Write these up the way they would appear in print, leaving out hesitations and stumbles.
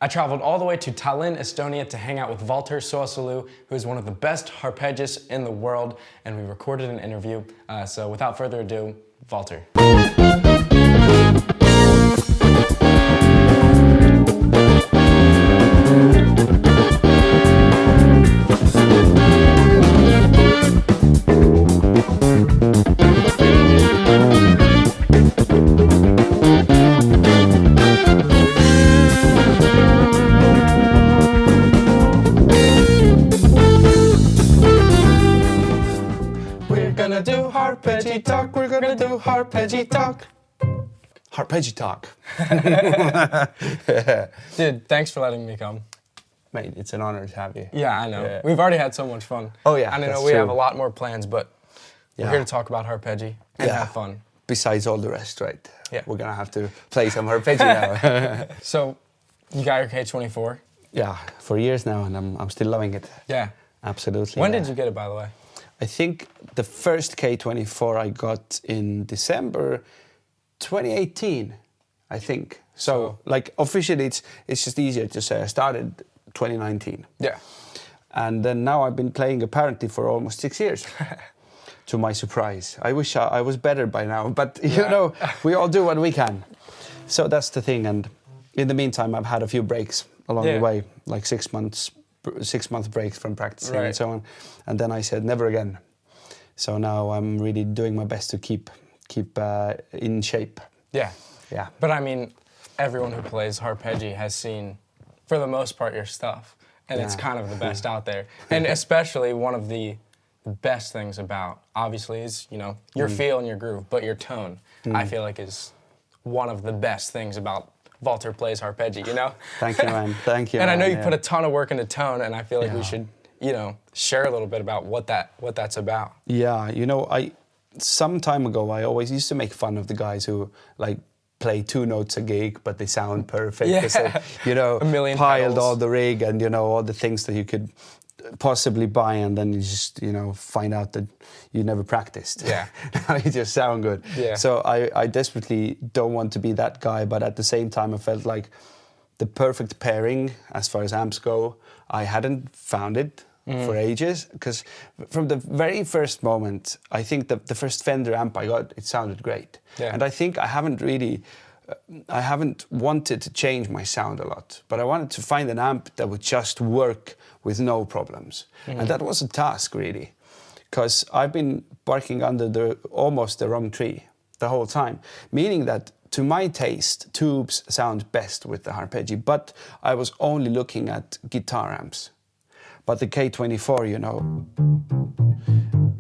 I traveled all the way to Tallinn, Estonia to hang out with Valter Soosalu, who is one of the best harpeggists in the world, and we recorded an interview. So without further ado, Valter. We're gonna do Harpejji talk, we're gonna do Harpejji talk. Harpejji talk. Dude, thanks for letting me come. Mate, it's an honor to have you. Yeah, I know. Yeah. We've already had so much fun. Oh yeah, and I know that's we have true. a lot more plans, but we're Yeah. here to talk about Harpejji and have fun. Besides all the rest, right? Yeah. We're gonna have to play some Harpejji now. So, you got your K24? Yeah, for years now, and I'm still loving it. Yeah. Absolutely. When yeah. did you get it, by the way? I think the first K24 I got in December 2018, I think. So, like, officially it's just easier to say I started 2019. Yeah. And then now I've been playing apparently for almost 6 years. To my surprise. I wish I was better by now, but you know, we all do what we can. So that's the thing. And in the meantime, I've had a few breaks along the way, like 6 month breaks from practicing and so on. And then I said, never again. So now I'm really doing my best to keep in shape. Yeah. Yeah. But I mean, everyone who plays Harpejji has seen, for the most part, your stuff. And it's kind of the best out there. And especially one of the best things about, obviously, is, you know, your feel and your groove, but your tone, I feel like is one of the best things about Valter plays Harpejji, you know? Thank you, man. Thank you, And man. I know you put a ton of work into tone, and I feel like we should, you know, share a little bit about what that's about. Yeah, you know, some time ago, I always used to make fun of the guys who, like, play 2 notes a gig, but they sound perfect. Yeah. 'Cause they, you know, A million piled pedals. all the rig and, you know, all the things that you could possibly buy, and then you just, you know, find out that you never practiced. Yeah. Now you just sound good. Yeah. So I desperately don't want to be that guy, but at the same time I felt like the perfect pairing as far as amps go, I hadn't found it for ages, because from the very first moment, I think the first Fender amp I got, it sounded great. Yeah. And I think I haven't wanted to change my sound a lot, but I wanted to find an amp that would just work with no problems. And that was a task, really, because I've been barking under almost the wrong tree the whole time, meaning that to my taste, tubes sound best with the Harpejji, but I was only looking at guitar amps. But the K24, you know,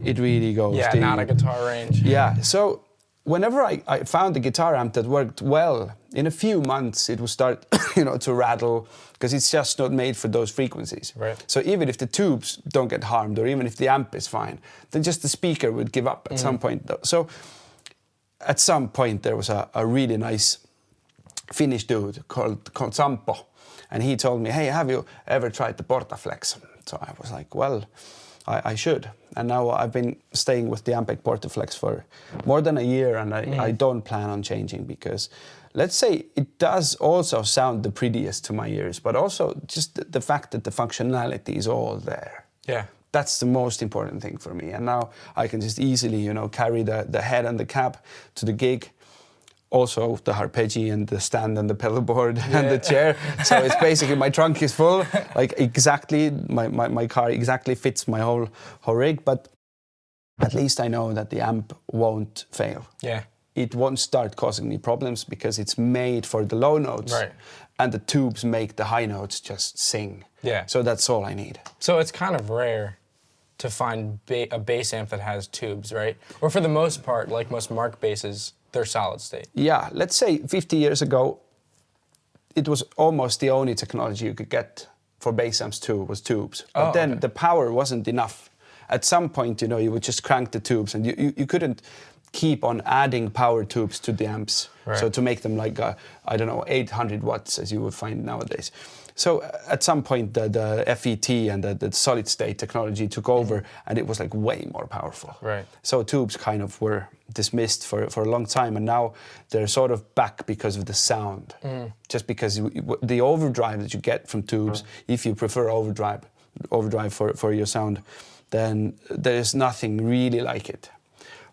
it really goes Yeah, deep. not a guitar range. Yeah, so whenever I found a guitar amp that worked well, in a few months it would start, you know, to rattle, because it's just not made for those frequencies. Right. So even if the tubes don't get harmed, or even if the amp is fine, then just the speaker would give up at some point. So at some point there was a really nice Finnish dude called Sampo, and he told me, hey, have you ever tried the Portaflex? So I was like, well, I should. And now I've been staying with the Ampeg Portaflex for more than a year, and I don't plan on changing, because let's say it does also sound the prettiest to my ears, but also just the fact that the functionality is all there. Yeah. That's the most important thing for me. And now I can just easily, you know, carry the head and the cab to the gig. Also the Harpejji and the stand and the pedal board and the chair. So it's basically my trunk is full. Like exactly, my car exactly fits my whole rig. But at least I know that the amp won't fail. Yeah. It won't start causing me problems, because it's made for the low notes. Right. And the tubes make the high notes just sing. Yeah. So that's all I need. So it's kind of rare to find a bass amp that has tubes, right? Or for the most part, like most Mark basses, they're solid state. Yeah, let's say 50 years ago, it was almost the only technology you could get for bass amps too, was tubes. But then the power wasn't enough. At some point, you know, you would just crank the tubes, and you couldn't keep on adding power tubes to the amps. Right. So to make them like, I don't know, 800 watts as you would find nowadays. So at some point the FET and the solid state technology took over and it was like way more powerful. Right. So tubes kind of were dismissed for a long time, and now they're sort of back because of the sound. Just because the overdrive that you get from tubes, if you prefer overdrive for your sound, then there is nothing really like it.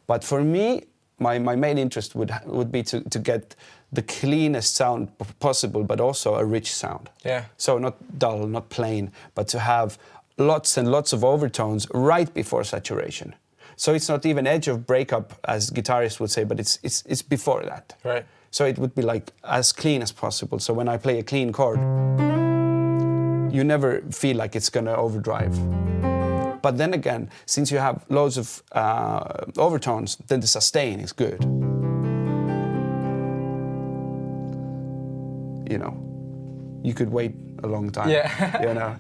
But for me, my main interest would be to get the cleanest sound possible, but also a rich sound. Yeah. So not dull, not plain, but to have lots and lots of overtones right before saturation. So it's not even edge of breakup, as guitarists would say, but it's before that. Right. So it would be like as clean as possible. So when I play a clean chord, you never feel like it's gonna overdrive. But then again, since you have loads of overtones, then the sustain is good. You know, you could wait a long time. Yeah. You know,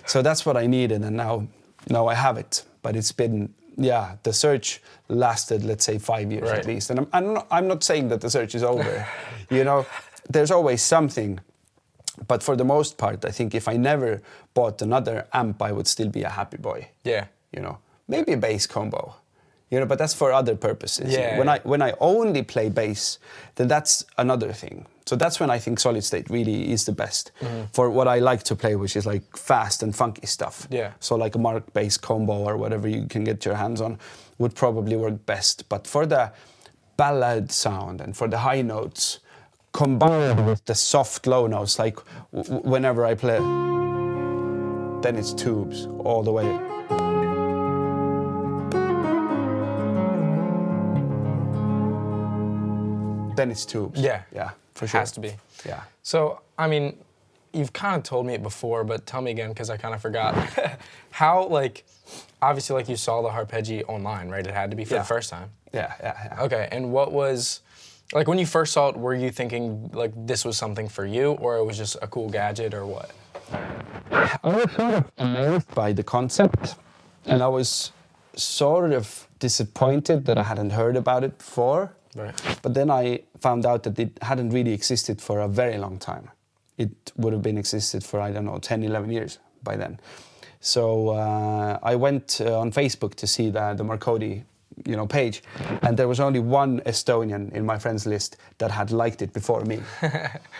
so that's what I needed, and now I have it. But it's been, the search lasted, let's say, 5 years Right. at least. And I'm not saying that the search is over. You know, there's always something. But for the most part, I think if I never bought another amp, I would still be a happy boy. Yeah. You know, maybe a bass combo. You know, but that's for other purposes. Yeah. When I only play bass, then that's another thing. So that's when I think solid state really is the best for what I like to play, which is like fast and funky stuff. Yeah. So like a Mark bass combo or whatever you can get your hands on would probably work best. But for the ballad sound and for the high notes, combined with the soft low notes, like whenever I play, then it's tubes all the way. Then it's tubes. Yeah. Yeah, for sure. Has to be. Yeah. So, I mean, you've kind of told me it before, but tell me again, because I kind of forgot. How, like, obviously, like, you saw the Harpejji online, right? It had to be for the first time. Yeah. Okay, and what was, like, when you first saw it, were you thinking, like, this was something for you, or it was just a cool gadget, or what? I was sort of amazed by the concept, and I was sort of disappointed that I hadn't heard about it before. Right. But then I found out that it hadn't really existed for a very long time. It would have been existed for, I don't know, 10, 11 years by then. So I went on Facebook to see the Marcodi, page, and there was only one Estonian in my friends list that had liked it before me.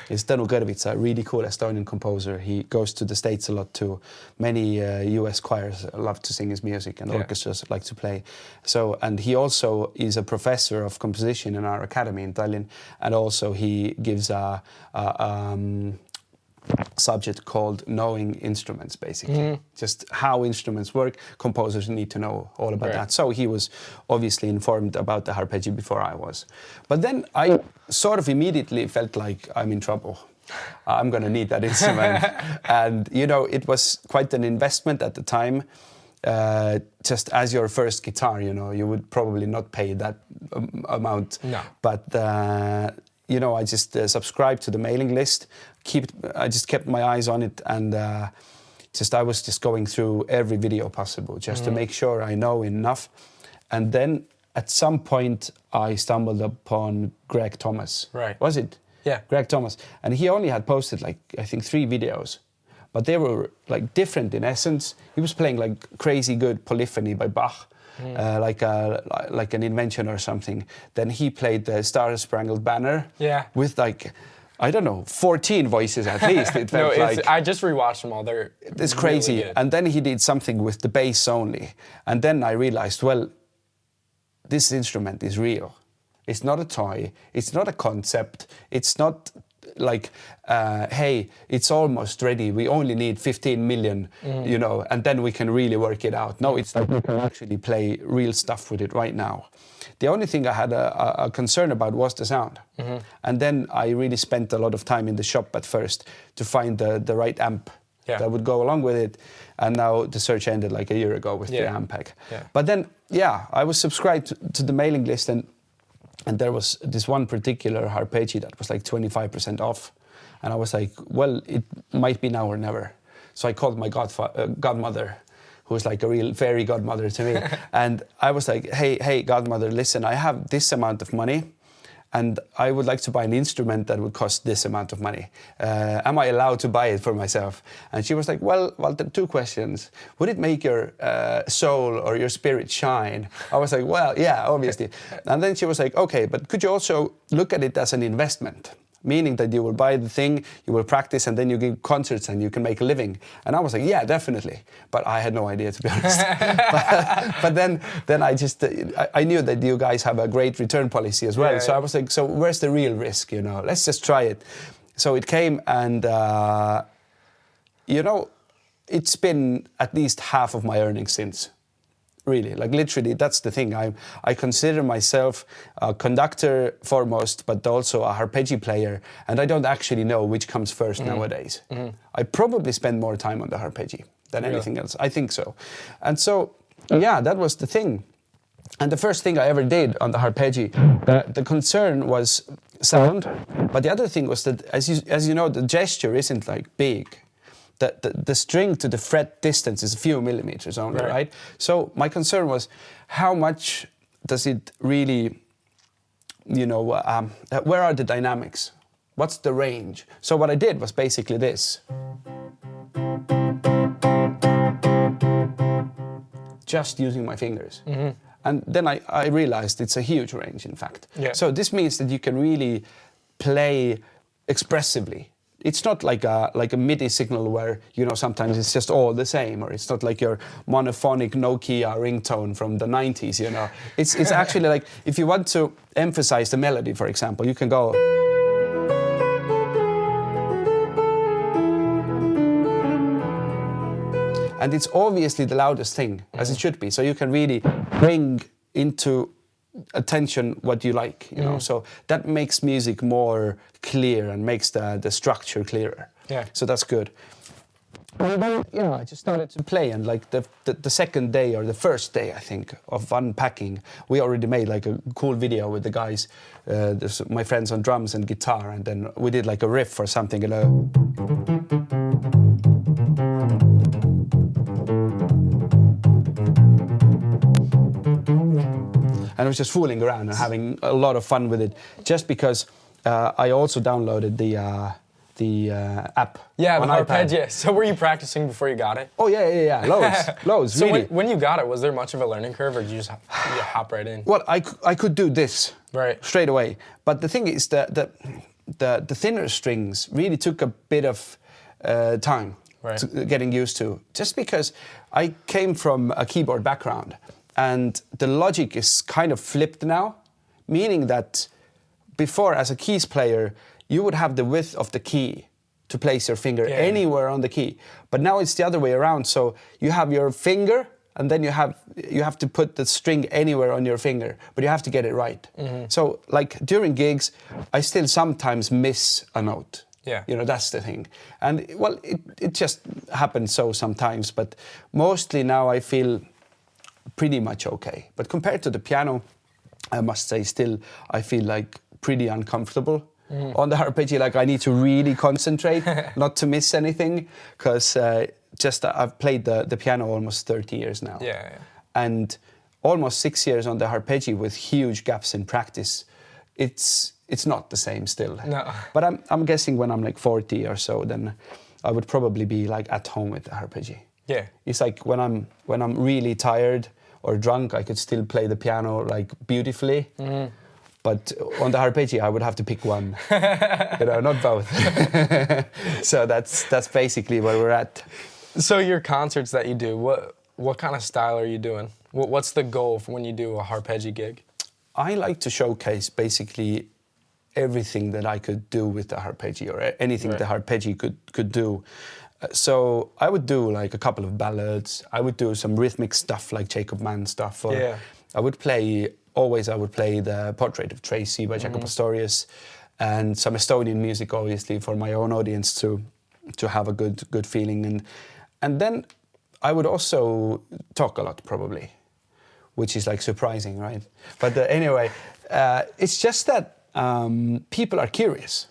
It's Tõnu Kõrvits, a really cool Estonian composer. He goes to the States a lot too. Many US choirs love to sing his music, and orchestras like to play. So, and he also is a professor of composition in our academy in Tallinn, and also he gives a subject called knowing instruments, basically. Just how instruments work. Composers need to know all about that. So he was obviously informed about the Harpejji before I was. But then I sort of immediately felt like I'm in trouble. I'm going to need that instrument. And, it was quite an investment at the time. Just as your first guitar, you would probably not pay that amount. No. But I just subscribed to the mailing list. I just kept my eyes on it, and I was just going through every video possible just to make sure I know enough. And then at some point I stumbled upon Greg Thomas. Right. Was it? Yeah. Greg Thomas. And he only had posted I think 3 videos. But they were different in essence. He was playing crazy good polyphony by Bach. Like an invention or something. Then he played the Star Spangled Banner with 14 voices at least. It felt I just rewatched them all. It's crazy. Really good. And then he did something with the bass only. And then I realized, well, this instrument is real. It's not a toy. It's not a concept. It's not hey, it's almost ready. We only need 15 million, and then we can really work it out. No, it's we can actually play real stuff with it right now. The only thing I had a concern about was the sound. And then I really spent a lot of time in the shop at first to find the right amp that would go along with it. And now the search ended a year ago with the amp pack. Yeah. But then, I was subscribed to the mailing list, and there was this one particular Harpejji that was 25% off. And I was like, well, it might be now or never. So I called my godmother, who's like a real fairy godmother to me. And I was like, hey, godmother, listen, I have this amount of money and I would like to buy an instrument that would cost this amount of money. Am I allowed to buy it for myself? And she was like, well, Valter, 2 questions. Would it make your soul or your spirit shine? I was like, well, yeah, obviously. And then she was like, okay, but could you also look at it as an investment? Meaning that you will buy the thing, you will practice, and then you give concerts and you can make a living. And I was like, yeah, definitely. But I had no idea, to be honest. but then I just, I knew that you guys have a great return policy as well. Yeah, so I was like, so where's the real risk, you know? Let's just try it. So it came and, you know, it's been at least half of my earnings since. Really, like literally, that's the thing. I consider myself a conductor foremost, but also a Harpejji player, and I don't actually know which comes first nowadays. I probably spend more time on the Harpejji than anything else. I think so. And so, yeah, that was the thing. And the first thing I ever did on the Harpejji, the concern was sound, but the other thing was that, as you know, the gesture isn't like big. The string to the fret distance is a few millimeters only, right? So my concern was, how much does it really, you know, where are the dynamics? What's the range? So what I did was basically this. Just using my fingers. And then I realized it's a huge range, in fact. Yeah. So this means that you can really play expressively. It's not like a MIDI signal where, you know, sometimes it's just all the same, or it's not like your monophonic Nokia ringtone from the 90s, you know. It's actually like, if you want to emphasize the melody, for example, you can go. And it's obviously the loudest thing, as it should be. So you can really bring into attention what you like, you know. So that makes music more clear and makes the structure clearer. Yeah. So that's good. And then, you know, I just started to play, and like the second day or the first day, I think, of unpacking, we already made like a cool video with the guys, my friends on drums and guitar, and then we did like a riff or something, you know. And I was just fooling around and having a lot of fun with it, just because I also downloaded the app. Yeah, the on iPad. Harpejji. So were you practicing before you got it? Oh yeah, loads, So really. when you got it, was there much of a learning curve, or did you just hop right in? Well, I could do this straight away, but the thing is that the thinner strings really took a bit of time getting used to, just because I came from a keyboard background. And the logic is kind of flipped now, meaning that before, as a keys player, you would have the width of the key to place your finger anywhere on the key. But now it's the other way around. So you have your finger, and then you have to put the string anywhere on your finger, but you have to get it right. So like during gigs, I still sometimes miss a note. Yeah. You know, that's the thing. And well, it just happens so sometimes, but mostly now I feel pretty much okay. But compared to the piano, I must say still I feel like pretty uncomfortable on the Harpejji. Like I need to really concentrate not to miss anything, because I've played the piano almost 30 years now. Yeah. And almost 6 years on the Harpejji with huge gaps in practice. It's not the same still. No. But I'm guessing when I'm like 40 or so, then I would probably be like at home with the Harpejji. Yeah. It's like when I'm really tired or drunk, I could still play the piano like beautifully. But on the Harpejji, I would have to pick one. You know, not both. So that's basically where we're at. So your concerts that you do, what kind of style are you doing? What's the goal for when you do a Harpejji gig? I like to showcase basically everything that I could do with the Harpejji, or anything the Harpejji could do. So I would do like a couple of ballads. I would do some rhythmic stuff like Jacob Mann stuff. Or I would play the Portrait of Tracy by Jacob Pastorius, and some Estonian music, obviously, for my own audience to have a good feeling. And then I would also talk a lot, probably, which is like surprising, right? But anyway, it's just that people are curious.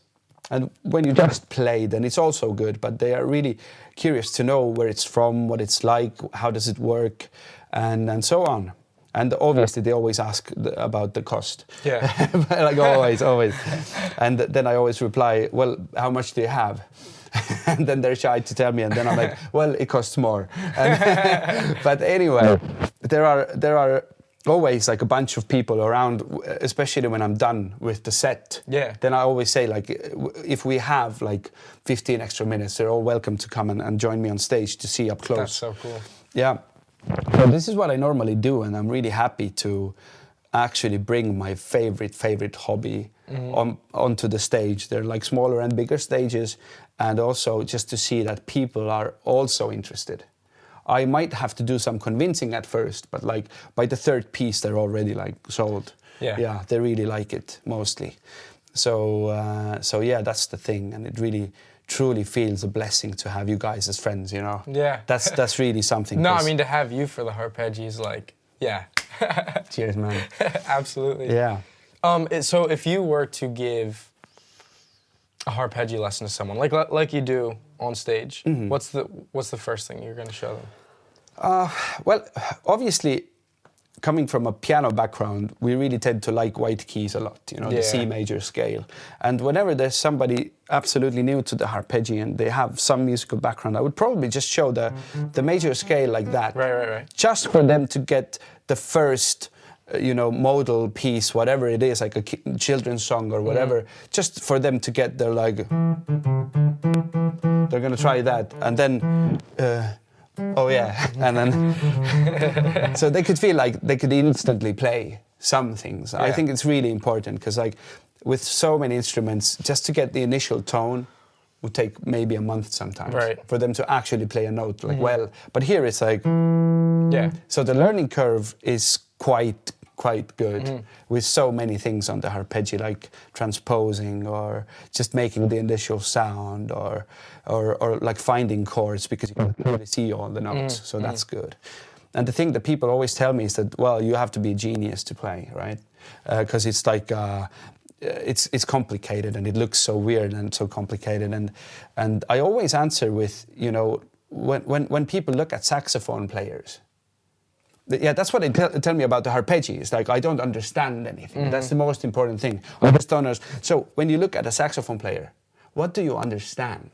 And when you just play, then it's also good. But they are really curious to know where it's from, what it's like, how does it work, and so on. And obviously, they always ask about the cost. Yeah. Like always. And then I always reply, well, how much do you have? And then they're shy to tell me, and then I'm like, well, it costs more. But anyway, there are always like a bunch of people around, especially when I'm done with the set. Yeah. Then I always say, like, if we have like 15 extra minutes, they're all welcome to come and join me on stage to see up close. That's so cool. Yeah. So this is what I normally do, and I'm really happy to actually bring my favorite hobby onto the stage. They're like smaller and bigger stages, and also just to see that people are also interested. I might have to do some convincing at first, but like by the third piece, they're already like sold. Yeah, they really like it mostly. So yeah, that's the thing, and it really truly feels a blessing to have you guys as friends, you know. Yeah. That's really something. No, I mean, to have you for the Harpejji is like, yeah. Cheers, man. Absolutely. Yeah. So if you were to give a Harpejji lesson to someone, like you do on stage, what's the first thing you're going to show them? Well, obviously, coming from a piano background, we really tend to like white keys a lot, you know, the C major scale. And whenever there's somebody absolutely new to the Harpejji and they have some musical background, I would probably just show the major scale like that. Right. Just for them to get the first, modal piece, whatever it is, like a children's song or whatever, just for them to get their, like, they're going to try that. And then... oh yeah, and then so they could feel like they could instantly play some things. I think it's really important because, like, with so many instruments, just to get the initial tone would take maybe a month sometimes for them to actually play a note like well. But here it's like so the learning curve is quite good with so many things on the Harpejji, like transposing or just making the initial sound or like finding chords because you can really see all the notes. So that's good. And the thing that people always tell me is that, well, you have to be a genius to play, right? Because it's like it's complicated and it looks so weird and so complicated. And I always answer with, when people look at saxophone players, yeah, that's what they tell me about the Harpejji. It's like, I don't understand anything. That's the most important thing. I just don't understand. So when you look at a saxophone player, what do you understand?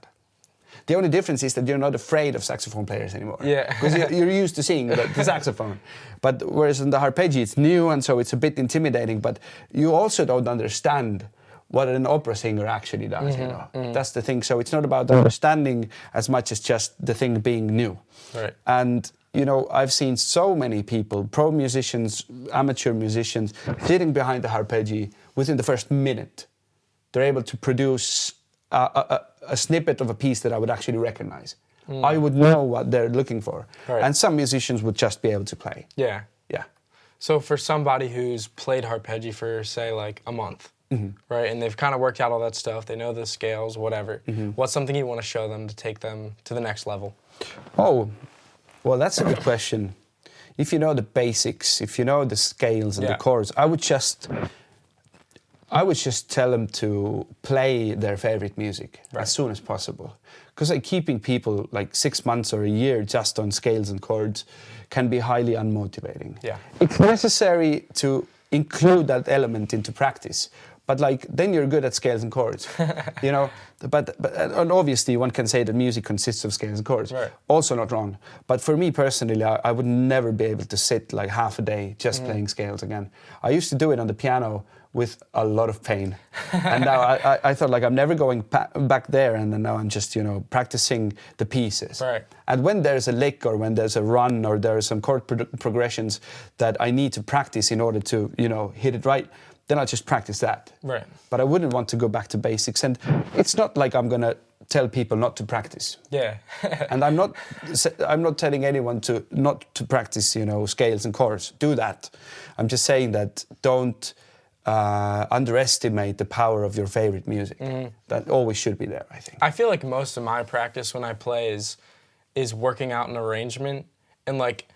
The only difference is that you're not afraid of saxophone players anymore. Yeah. Because you're used to seeing the saxophone. But whereas in the Harpejji, it's new and so it's a bit intimidating, but you also don't understand what an opera singer actually does, That's the thing. So it's not about understanding as much as just the thing being new. Right. And I've seen so many people, pro musicians, amateur musicians, sitting behind the Harpejji within the first minute. They're able to produce a snippet of a piece that I would actually recognize. I would know what they're looking for. Right. And some musicians would just be able to play. Yeah. Yeah. So for somebody who's played Harpejji for, say, like a month, right, and they've kind of worked out all that stuff, they know the scales, whatever, what's something you want to show them to take them to the next level? Oh, well, that's a good question. If you know the basics, if you know the scales and the chords, I would just tell them to play their favorite music as soon as possible. Because like keeping people like 6 months or a year just on scales and chords can be highly unmotivating. Yeah. It's necessary to include that element into practice. But like then you're good at scales and chords, But and obviously one can say that music consists of scales and chords. Right. Also not wrong. But for me personally, I would never be able to sit like half a day just playing scales again. I used to do it on the piano with a lot of pain, and now I thought like I'm never going back there. And then now I'm just practicing the pieces. Right. And when there's a lick or when there's a run or there are some chord progressions that I need to practice in order to hit it right, then I just practice that. Right. But I wouldn't want to go back to basics. And it's not like I'm gonna tell people not to practice. Yeah. And I'm not telling anyone not to practice, scales and chords. Do that. I'm just saying that don't underestimate the power of your favorite music. That always should be there, I think. I feel like most of my practice when I play is working out an arrangement, and like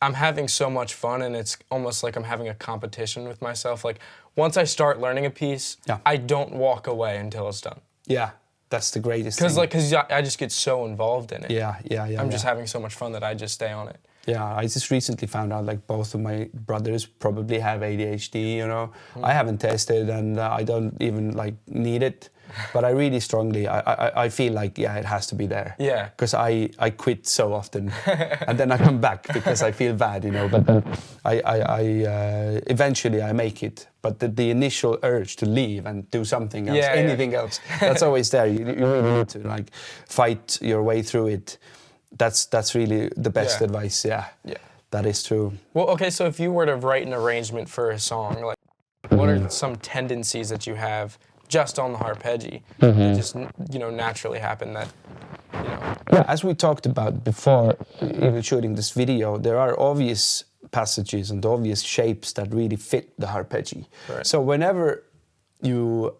I'm having so much fun, and it's almost like I'm having a competition with myself. Like once I start learning a piece, I don't walk away until it's done. Yeah, that's the greatest Because thing. I just get so involved in it. Yeah. I'm just having so much fun that I just stay on it. Yeah, I just recently found out like both of my brothers probably have ADHD, you know. I haven't tested and I don't even like need it, but I really strongly, I feel like, yeah, it has to be there. Yeah. Because I quit so often and then I come back because I feel bad, you know, but then eventually I make it. But the initial urge to leave and do something else, anything else, that's always there. You really need to like fight your way through it. That's really the best advice. Yeah, that is true. Well, okay, so if you were to write an arrangement for a song, like, what are some tendencies that you have just on the Harpejji that just naturally happen that Yeah, as we talked about before, even shooting this video, there are obvious passages and obvious shapes that really fit the Harpejji. Right. So whenever you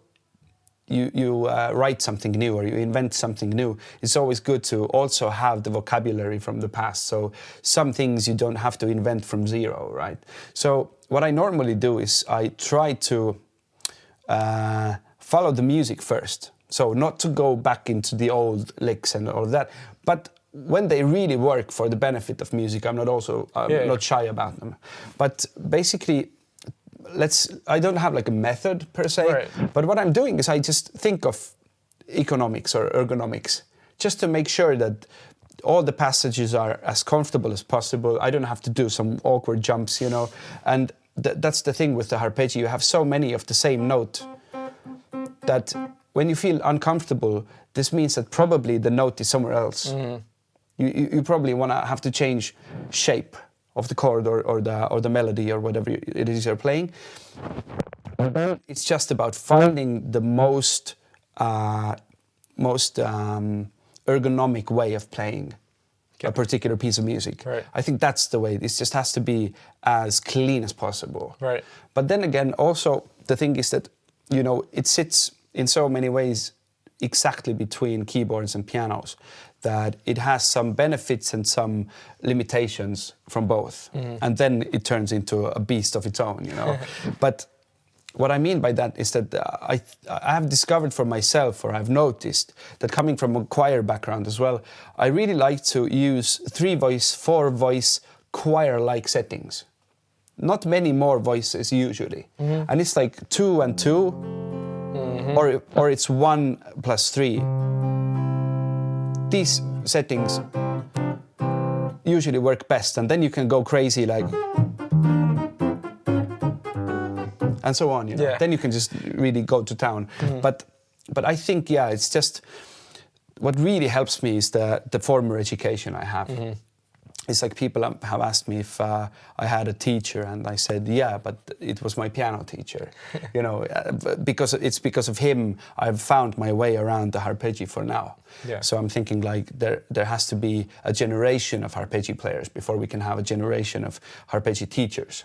write something new or you invent something new, it's always good to also have the vocabulary from the past. So some things you don't have to invent from zero, right? So what I normally do is I try to follow the music first. So not to go back into the old licks and all of that, but when they really work for the benefit of music, I'm not shy about them. But basically, I don't have like a method per se, Right. but what I'm doing is I just think of economics or ergonomics, just to make sure that all the passages are as comfortable as possible. I don't have to do some awkward jumps, you know, and that's the thing with the Harpejji. You have so many of the same note that when you feel uncomfortable, this means that probably the note is somewhere else. You probably want to have to change shape of the chord or the melody or whatever it is you're playing. It's just about finding the most ergonomic way of playing a particular piece of music. Right. I think that's the way. It just has to be as clean as possible. Right. But then again, also the thing is that, you know, it sits in so many ways exactly between keyboards and pianos that it has some benefits and some limitations from both. And then it turns into a beast of its own, you know. But what I mean by that is that I have discovered for myself, or I've noticed, that coming from a choir background as well, I really like to use 3-voice, 4-voice, choir-like settings. Not many more voices usually. And it's like 2 and 2, or it's 1 plus 3. These settings usually work best, and then you can go crazy like, and so on, you know. Yeah. Then you can just really go to town. But I think, yeah, it's just what really helps me is the former education I have. It's like people have asked me if I had a teacher, and I said, yeah, but it was my piano teacher, you know, because of him I've found my way around the Harpejji for now. Yeah. So I'm thinking like there has to be a generation of Harpejji players before we can have a generation of Harpejji teachers.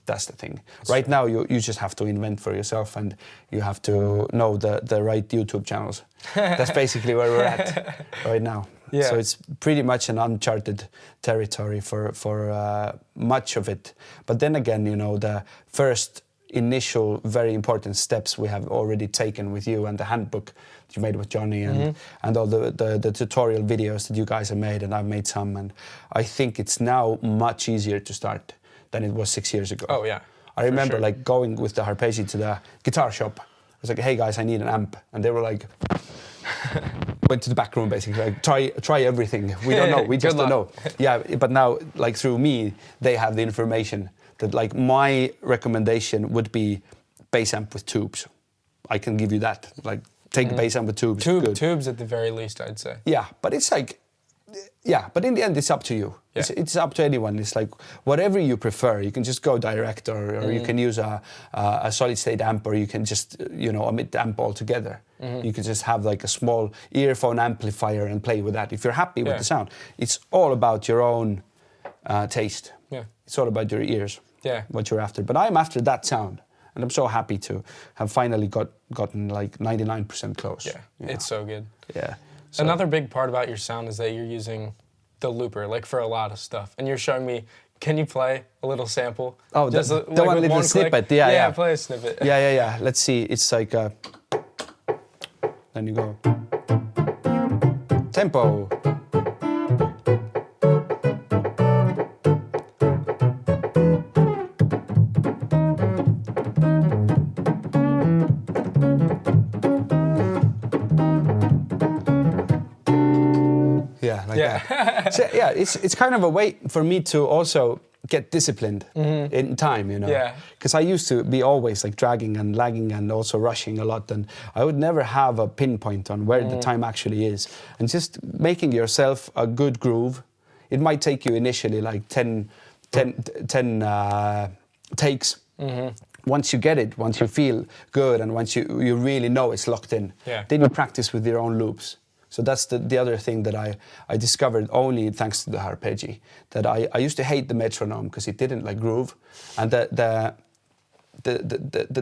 That's the thing. Right now you just have to invent for yourself, and you have to know the right YouTube channels. That's basically where we're at right now. Yeah. So it's pretty much an uncharted territory for much of it. But then again, you know, the first initial very important steps we have already taken with you, and the handbook that you made with Johnny, and all the tutorial videos that you guys have made, and I've made some. And I think it's now much easier to start than it was 6 years ago. Oh, yeah. I remember sure. like going with the Harpejji to the guitar shop. I was like, hey guys, I need an amp. And they were like, went to the back room basically, like try everything. We don't know, we just don't know. Yeah, but now like through me, they have the information that like my recommendation would be bass amp with tubes. I can give you that. Like take a bass amp with tubes. Good. Tubes at the very least, I'd say. Yeah, but it's like, yeah, but in the end, it's up to you. Yeah. It's up to anyone. It's like whatever you prefer. You can just go direct, or you can use a solid state amp, or you can just, you know, omit amp altogether. You can just have like a small earphone amplifier and play with that. If you're happy with the sound, it's all about your own taste. Yeah. It's all about your ears. Yeah. What you're after. But I'm after that sound, and I'm so happy to have finally gotten like 99% close. Yeah. You know? It's so good. Yeah. So, Another big part about your sound is that you're using the looper, like for a lot of stuff. And you're showing me, can you play a little sample? oh, Just the like one with little click? snippet. Yeah. Play a snippet. Yeah. Let's see. It's like then you go. Tempo. Yeah, like that. So, yeah, it's kind of a way for me to also get disciplined in time, you know. Yeah. Because I used to be always like dragging and lagging and also rushing a lot, and I would never have a pinpoint on where the time actually is. And just making yourself a good groove, it might take you initially like 10 takes. Once you get it, once you feel good, and once you really know it's locked in, then you practice with your own loops. So that's the other thing that I discovered only thanks to the Harpejji. That I used to hate the metronome because it didn't like groove, and the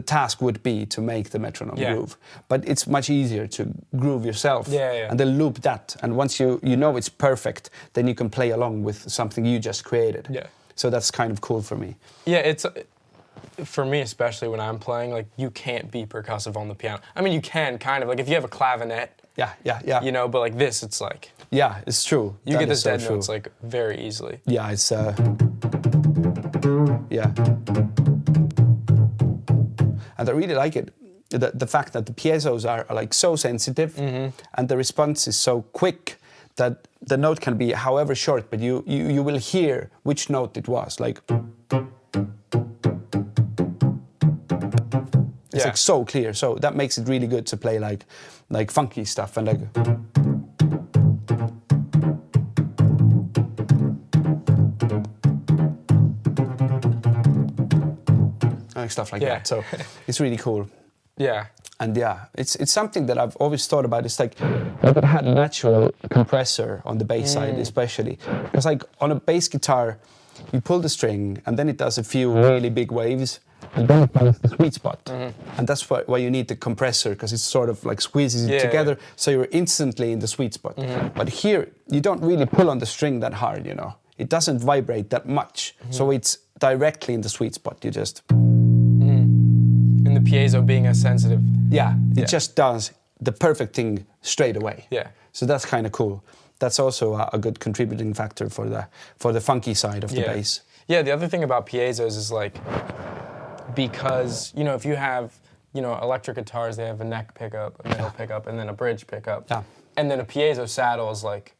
task would be to make the metronome groove. But it's much easier to groove yourself and then loop that. And once you know it's perfect, then you can play along with something you just created. Yeah. So that's kind of cool for me. Yeah, it's for me especially when I'm playing, like you can't be percussive on the piano. I mean, you can kind of, like if you have a clavinet. Yeah. You know, but like this, it's like... Yeah, it's true. You get the dead notes like very easily. Yeah, it's... yeah. And I really like it. The fact that the piezos are like so sensitive and the response is so quick that the note can be however short, but you will hear which note it was. Like... It's like so clear, so that makes it really good to play like funky stuff and like stuff like that. So it's really cool. Yeah. And yeah, it's something that I've always thought about. It's like if it had a natural compressor on the bass side, especially because like on a bass guitar, you pull the string and then it does a few really big waves. And then it finds the sweet spot. And that's why you need the compressor, because it sort of like squeezes it together, so you're instantly in the sweet spot. But here, you don't really pull on the string that hard, you know. It doesn't vibrate that much, so it's directly in the sweet spot. You just... And the piezo being as sensitive. Yeah, it just does the perfect thing straight away. Yeah. So that's kind of cool. That's also a good contributing factor for the funky side of the bass. Yeah, the other thing about piezos is like... Because, you know, if you have, you know, electric guitars, they have a neck pickup, a middle pickup, and then a bridge pickup. Yeah. And then a piezo saddle is like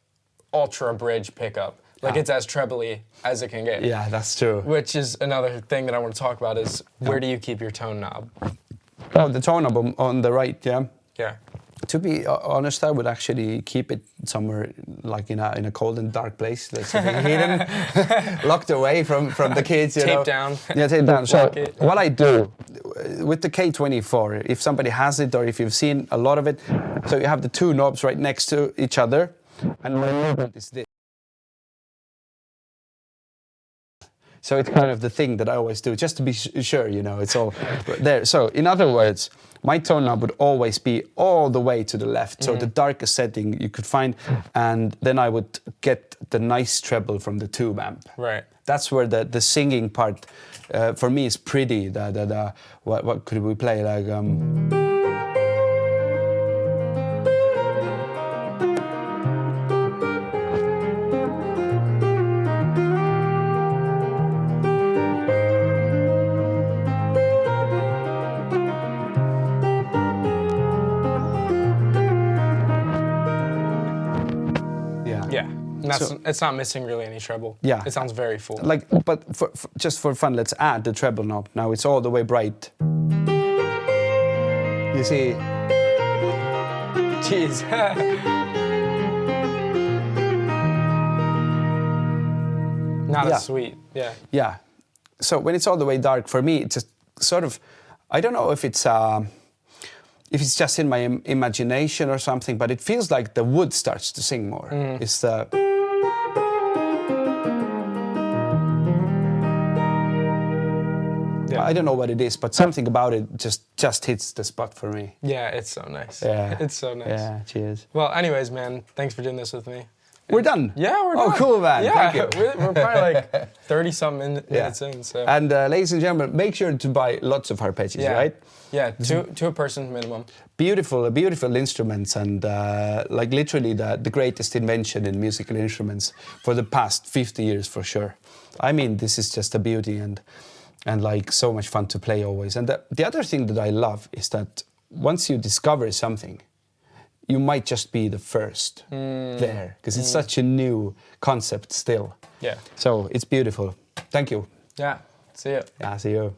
ultra bridge pickup. Like it's as trebly as it can get. Yeah, that's true. Which is another thing that I want to talk about is where do you keep your tone knob? Oh, the tone knob on the right, yeah. Yeah. To be honest, I would actually keep it somewhere like in a cold and dark place that's hidden, locked away from the kids. You know. Taped down. Yeah, taped down. So what I do with the K24, if somebody has it or if you've seen a lot of it, so you have the two knobs right next to each other, and my movement is this. So it's kind of the thing that I always do, just to be sure, you know, it's all there. So in other words, my tone knob would always be all the way to the left, so the darkest setting you could find, and then I would get the nice treble from the tube amp. Right. That's where the singing part, for me, is pretty. What could we play? Like... It's not missing really any treble. Yeah. It sounds very full. Like, but just for fun, let's add the treble knob. Now it's all the way bright. You see? Jeez. Not as sweet. Yeah. Yeah. So when it's all the way dark, for me, it's just sort of, I don't know if it's just in my imagination or something, but it feels like the wood starts to sing more. It's the... Yeah. I don't know what it is, but something about it just hits the spot for me. Yeah, it's so nice. Yeah. It's so nice. Yeah, cheers. Well, anyways, man, thanks for doing this with me. We're done. Yeah, we're done. Oh, cool, man. Yeah, Thank you. we're probably like 30-some minutes in. So. And ladies and gentlemen, make sure to buy lots of Harpejjis, right? Yeah, two a person minimum. Beautiful instruments, and like literally the greatest invention in musical instruments for the past 50 years for sure. I mean, this is just a beauty and like so much fun to play always. And the other thing that I love is that once you discover something, you might just be the first there, because it's such a new concept still. Yeah. So it's beautiful. Thank you. Yeah. See ya. Yeah, see you.